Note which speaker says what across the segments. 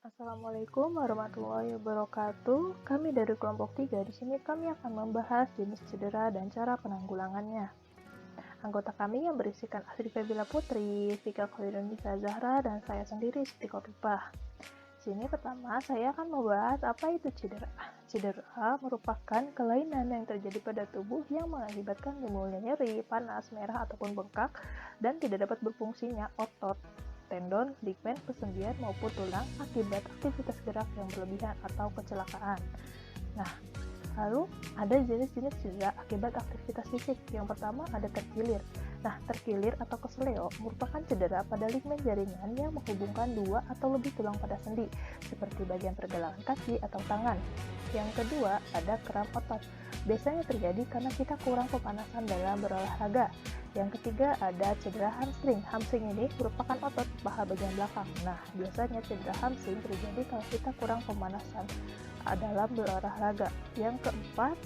Speaker 1: Assalamualaikum warahmatullahi wabarakatuh. Kami dari kelompok 3 di sini kami akan membahas jenis cedera dan cara penanggulangannya. Anggota kami yang berisikan Astri Febila Putri, Fika Khairunisa Zahra, dan saya sendiri Siti Khotibah. Sini pertama saya akan membahas apa itu cedera. Cedera merupakan kelainan yang terjadi pada tubuh yang mengakibatkan timbulnya nyeri, panas, merah ataupun bengkak dan tidak dapat berfungsinya otot, tendon, ligamen, persendian maupun tulang akibat aktivitas gerak yang berlebihan atau kecelakaan. Nah, lalu ada jenis-jenis cedera akibat aktivitas fisik. Yang pertama ada terkilir. Nah, terkilir atau kesleo merupakan cedera pada ligamen jaringan yang menghubungkan dua atau lebih tulang pada sendi, seperti bagian pergelangan kaki atau tangan. Yang kedua ada kram otot. Biasanya terjadi karena kita kurang pemanasan dalam berolahraga. Yang ketiga ada cedera hamstring. Hamstring ini merupakan otot paha bagian belakang. Nah, biasanya cedera hamstring terjadi kalau kita kurang pemanasan dalam berolahraga. Yang keempat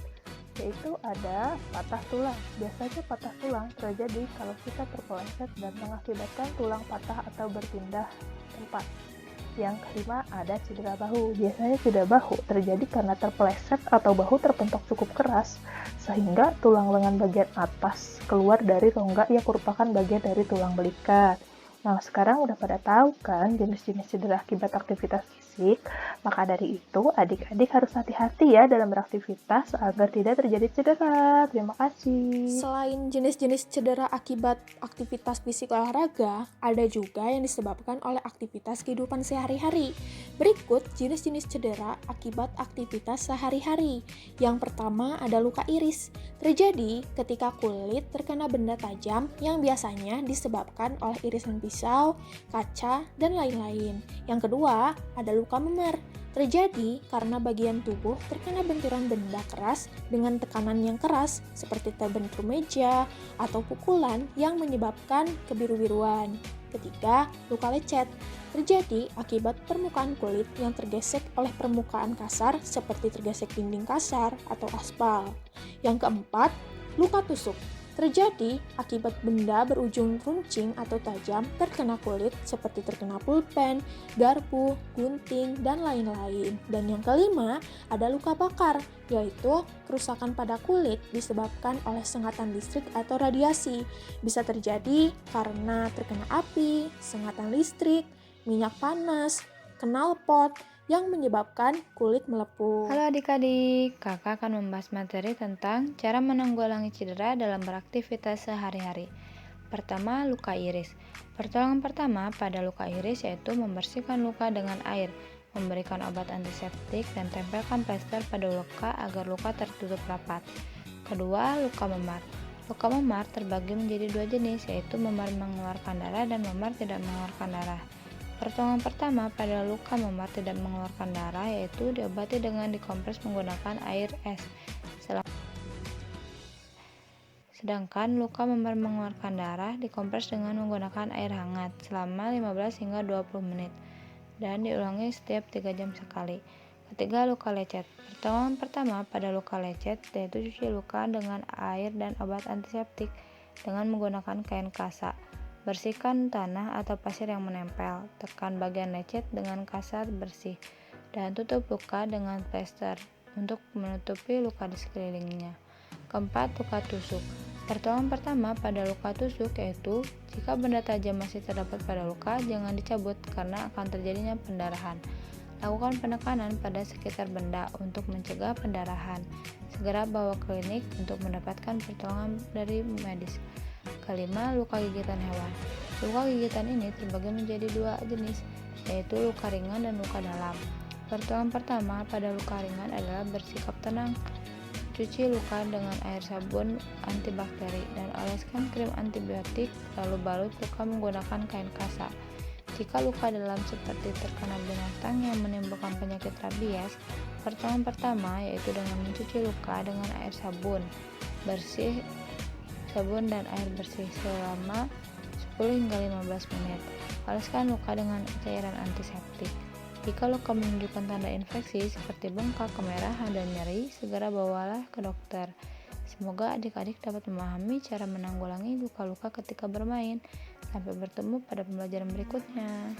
Speaker 1: yaitu ada patah tulang. Biasanya patah tulang terjadi kalau kita terpeleset dan mengakibatkan tulang patah atau berpindah tempat. Yang kelima ada cedera bahu. Biasanya cedera bahu terjadi karena terpeleset atau bahu terpentok cukup keras sehingga tulang lengan bagian atas keluar dari rongga yang merupakan bagian dari tulang belikat. Nah, sekarang udah pada tahu kan jenis-jenis cedera akibat aktivitas fisik? Maka dari itu, adik-adik harus hati-hati ya dalam beraktivitas agar tidak terjadi cedera. Terima kasih.
Speaker 2: Selain jenis-jenis cedera akibat aktivitas fisik olahraga, ada juga yang disebabkan oleh aktivitas kehidupan sehari-hari. Berikut jenis-jenis cedera akibat aktivitas sehari-hari. Yang pertama ada luka iris. Terjadi ketika kulit terkena benda tajam yang biasanya disebabkan oleh irisan pisau, kaca, dan lain-lain. Yang kedua ada luka memar. Terjadi karena bagian tubuh terkena benturan benda keras dengan tekanan yang keras seperti terbentur meja atau pukulan yang menyebabkan kebiru-biruan. Ketiga, luka lecet. Terjadi akibat permukaan kulit yang tergesek oleh permukaan kasar seperti tergesek dinding kasar atau aspal. Yang keempat, luka tusuk. Terjadi akibat benda berujung runcing atau tajam terkena kulit seperti terkena pulpen, garpu, gunting, dan lain-lain. Dan yang kelima, ada luka bakar, yaitu kerusakan pada kulit disebabkan oleh sengatan listrik atau radiasi. Bisa terjadi karena terkena api, sengatan listrik, minyak panas, knalpot, yang menyebabkan kulit melepuh.
Speaker 3: Halo adik-adik, kakak akan membahas materi tentang cara menanggulangi cedera dalam beraktivitas sehari-hari. Pertama, luka iris. Pertolongan pertama pada luka iris yaitu membersihkan luka dengan air, memberikan obat antiseptik, dan tempelkan plester pada luka agar luka tertutup rapat. Kedua, luka memar. Luka memar terbagi menjadi dua jenis, yaitu memar mengeluarkan darah dan memar tidak mengeluarkan darah. Pertolongan pertama pada luka memar tidak mengeluarkan darah yaitu diobati dengan dikompres menggunakan air es. Sedangkan luka memar mengeluarkan darah dikompres dengan menggunakan air hangat selama 15 hingga 20 menit dan diulangi setiap 3 jam sekali. Ketiga, luka lecet. Pertolongan pertama pada luka lecet yaitu cuci luka dengan air dan obat antiseptik dengan menggunakan kain kasa. Bersihkan tanah atau pasir yang menempel, tekan bagian lecet dengan kasa bersih, dan tutup luka dengan plester untuk menutupi luka di sekelilingnya. Keempat, luka tusuk. Pertolongan pertama pada luka tusuk yaitu jika benda tajam masih terdapat pada luka, jangan dicabut karena akan terjadinya pendarahan. Lakukan penekanan pada sekitar benda untuk mencegah pendarahan. Segera bawa ke klinik untuk mendapatkan pertolongan dari medis. Kelima, luka gigitan hewan. Luka gigitan ini terbagi menjadi dua jenis, yaitu luka ringan dan luka dalam. Pertolongan pertama pada luka ringan adalah bersikap tenang. Cuci luka dengan air sabun antibakteri dan oleskan krim antibiotik, lalu balut luka menggunakan kain kasa. Jika luka dalam seperti terkena binatang yang menimbulkan penyakit rabies, pertolongan pertama yaitu dengan mencuci luka dengan air sabun dan air bersih selama 10 hingga 15 menit. Oleskan luka dengan cairan antiseptik. Jika luka menunjukkan tanda infeksi seperti bengkak, kemerahan, dan nyeri, segera bawalah ke dokter. Semoga adik-adik dapat memahami cara menanggulangi luka-luka ketika bermain. Sampai bertemu pada pembelajaran berikutnya.